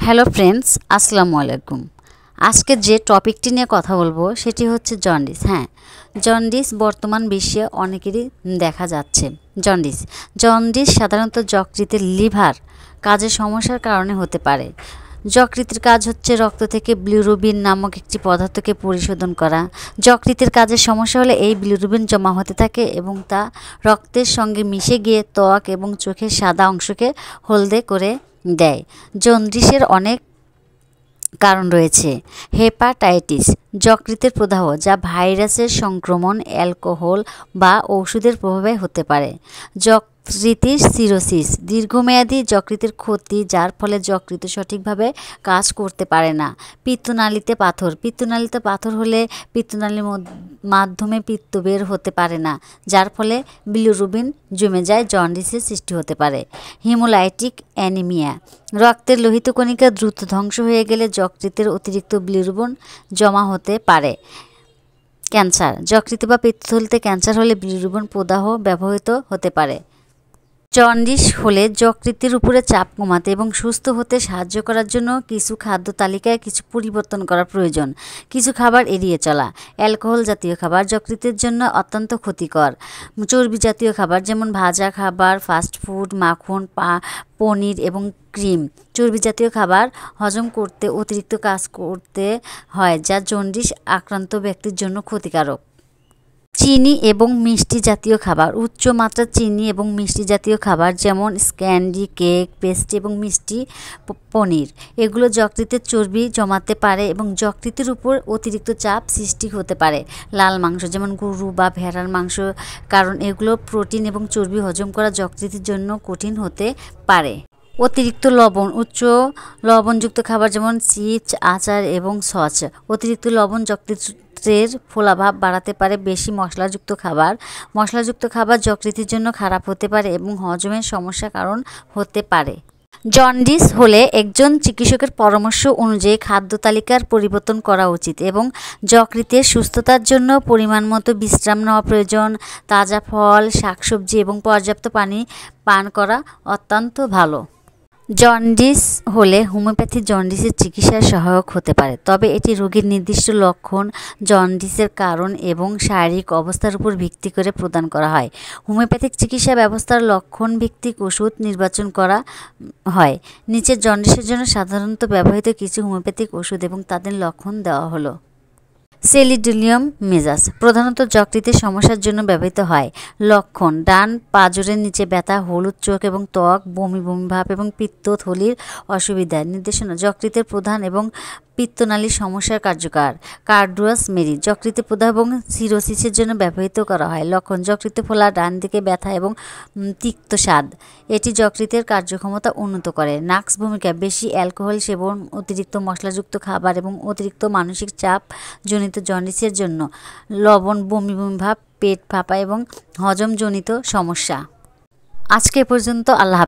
Hello friends, আসসালামু আলাইকুম। আজকে যে টপিকটি নিয়ে কথা বলবো সেটি হচ্ছে জন্ডিস। জন্ডিস বর্তমান বিশ্বে অনেকেরই দেখা যাচ্ছে। জন্ডিস সাধারণত যকৃতের লিভার কাজের সমস্যার কারণে হতে পারে। যকৃতের কাজ হচ্ছে রক্ত থেকে বিলিরুবিন নামক একটি পদার্থকে পরিশোধন করা। যকৃতের কাজের সমস্যা হলে এই বিলিরুবিন জমা হতে থাকে এবং তা রক্তের সঙ্গে মিশে গিয়ে ত্বক এবং চোখের সাদা অংশকে হলদে করে দেয়। জন্ডিসের অনেক কারণ রয়েছে। হেপাটাইটিস, যকৃতের প্রদাহ যা ভাইরাসের সংক্রমণ, অ্যালকোহল বা ওষুধের প্রভাবে হতে পারে। যকৃতের সিরোসিস, দীর্ঘমেয়াদী যকৃতের ক্ষতি যার ফলে যকৃৎ সঠিকভাবে কাজ করতে পারে না। পিত্তনালীতে পাথর হলে পিত্তনালীর মাধ্যমে পিত্ত বের হতে পারে না, যার ফলে বিলিরুবিন জমে যায়, জন্ডিসের সৃষ্টি হতে পারে। হিমোলাইটিক অ্যানিমিয়া, রক্তের লোহিত কণিকা দ্রুত ধ্বংস হয়ে গেলে যকৃতের অতিরিক্ত বিলিরুবিন জমা হতে পারে। ক্যান্সার, যকৃতে বা পিত্তথলিতে ক্যান্সার হলে বিলিরুবিন প্রদাহ ব্যবহৃত হতে পারে। জন্ডিস হলে যকৃতের উপরে চাপ কমাতে এবং সুস্থ হতে সাহায্য করার জন্য কিছু খাদ্য তালিকায় কিছু পরিবর্তন করা প্রয়োজন। কিছু খাবার এড়িয়ে চলা। অ্যালকোহল জাতীয় খাবার যকৃতের জন্য অত্যন্ত ক্ষতিকর। চর্বি জাতীয় খাবার যেমন ভাজা খাবার, ফাস্টফুড, মাখন, পনির এবং ক্রিম। চর্বি জাতীয় খাবার হজম করতে অতিরিক্ত কাজ করতে হয়, যা জন্ডিস আক্রান্ত ব্যক্তির জন্য ক্ষতিকারক। চিনি এবং মিষ্টি জাতীয় খাবার, উচ্চ মাত্রার চিনি এবং মিষ্টি জাতীয় খাবার যেমন ক্যান্ডি, কেক, পেস্ট্রি এবং মিষ্টি পনির, এগুলো যকৃতের চর্বি জমাতে পারে এবং যকৃতের উপর অতিরিক্ত চাপ সৃষ্টি হতে পারে। লাল মাংস যেমন গরু বা ভেড়ার মাংস, কারণ এগুলো প্রোটিন এবং চর্বি হজম করা যকৃতের জন্য কঠিন হতে পারে। অতিরিক্ত লবণ, উচ্চ লবণযুক্ত খাবার যেমন চিপস, আচার এবং সস, অতিরিক্ত লবণ যকৃতের ফোলাভাব বাড়াতে পারে। বেশি মশলাযুক্ত খাবার যকৃতের জন্য খারাপ হতে পারে এবং হজমের সমস্যার কারণ হতে পারে। জন্ডিস হলে একজন চিকিৎসকের পরামর্শ অনুযায়ী খাদ্য তালিকার পরিবর্তন করা উচিত এবং যকৃতের সুস্থতার জন্য পরিমাণ মতো বিশ্রাম নেওয়া প্রয়োজন। তাজা ফল, শাকসবজি এবং পর্যাপ্ত পানি পান করা অত্যন্ত ভালো। জন্ডিস হলে হোমিওপ্যাথি জন্ডিসের চিকিৎসায় সহায়ক হতে পারে, তবে এটি রোগীর নির্দিষ্ট লক্ষণ, জন্ডিসের কারণ এবং শারীরিক অবস্থার উপর ভিত্তি করে প্রদান করা হয়। হোমিওপ্যাথিক চিকিৎসা ব্যবস্থার লক্ষণ ভিত্তিক ওষুধ নির্বাচন করা হয়। নিচের জন্ডিসের জন্য সাধারণত ব্যবহৃত কিছু হোমিওপ্যাথিক ওষুধ এবং তাদের লক্ষণ দেওয়া হলো। সেলিডোনিয়াম মেজাজ, প্রধানত যকৃতের সমস্যার জন্য ব্যবহৃত হয়। লক্ষণ: ডান পাঁজরের নিচে ব্যথা, হলুদ চোখ এবং ত্বক, বমি ভাব এবং পিত্তথলির অসুবিধা। নির্দেশনা: যকৃতের প্রধান এবং পিত্তনালীর সমস্যার কার্যকর। কার্ডুয়াস মেরি, যকৃতে প্রদাহ এবং সিরোসিসের জন্য ব্যবহৃত করা হয়। লক্ষণ: যকৃতে ফোলা, ডান দিকে ব্যথা এবং তিক্ত স্বাদ। এটি যকৃতের কার্যক্ষমতা উন্নত করে। নাক্স ভূমিকা: বেশি অ্যালকোহল সেবন, অতিরিক্ত মশলাযুক্ত খাবার এবং অতিরিক্ত মানসিক চাপ জনিত জন্ডিসের জন্য। লবণ, বমি ভাব, পেট ফাঁপা এবং হজমজনিত সমস্যা। আজকে পর্যন্ত। আল্লাহ।